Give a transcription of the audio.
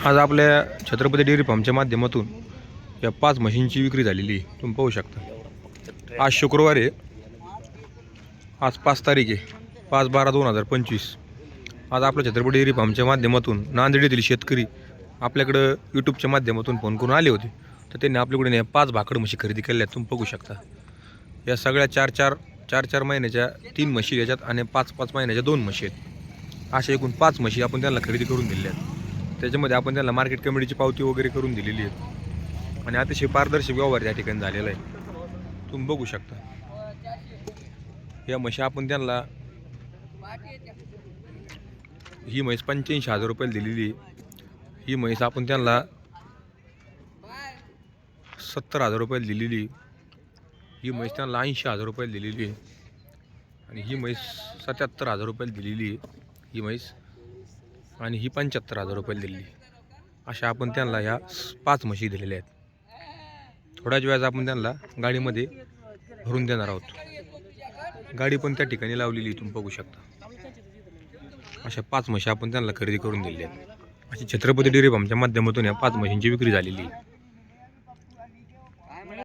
आज आपल्या छत्रपती डेअरी फार्मच्या माध्यमातून या 5 म्हशींची विक्री झालेली आहे. तुम्ही पाहू शकता. आज शुक्रवार आहे. आज 5 तारीख आहे, 5/12/2025. आज आपल्या छत्रपती डेअरी फार्मच्या माध्यमातून नांदेड येथील शेतकरी आपल्याकडं यूट्यूबच्या माध्यमातून फोन करून आले होते. तर त्यांनी आपल्याकडून या 5 भाकड म्हशी खरेदी केल्या आहेत. तुम्ही बघू शकता. या सगळ्या 4 महिन्याच्या 3 म्हशी याच्यात आणि 5 महिन्याच्या 2 म्हशी आहेत. अशा एकूण 5 म्हशी आपण त्यांना खरेदी करून दिलेल्या आहेत. त्याच्यामध्ये आपण त्यांना मार्केट कमिटीची पावती वगैरे करून दिलेली आहे आणि अतिशय पारदर्शक व्यवहार या ठिकाणी झालेला आहे. तुम्ही बघू शकता. या म्हशी आपण त्यांना ही म्हैस 85,000 रुपयाला दिलेली आहे. ही म्हैस आपण त्यांना 70,000 रुपयाला दिलेली आहे. ही म्हैस त्यांना 80,000 रुपयाला दिलेली आहे आणि ही म्हैस 77,000 रुपयाला दिलेली आहे. ही म्हैस आणि ही 75,000 रुपयाला दिलेली. अशा आपण त्यांना ह्या 5 म्हशी दिलेल्या आहेत. थोड्याच वेळात आपण त्यांना गाडीमध्ये भरून देणार आहोत. गाडी पण त्या ठिकाणी लावलेली तुम्ही बघू शकता. अशा 5 म्हशी आपण त्यांना खरेदी करून दिलेल्या आहेत. अशी छत्रपती डेअरी फार्मच्या माध्यमातून या 5 म्हशींची विक्री झालेली आहे.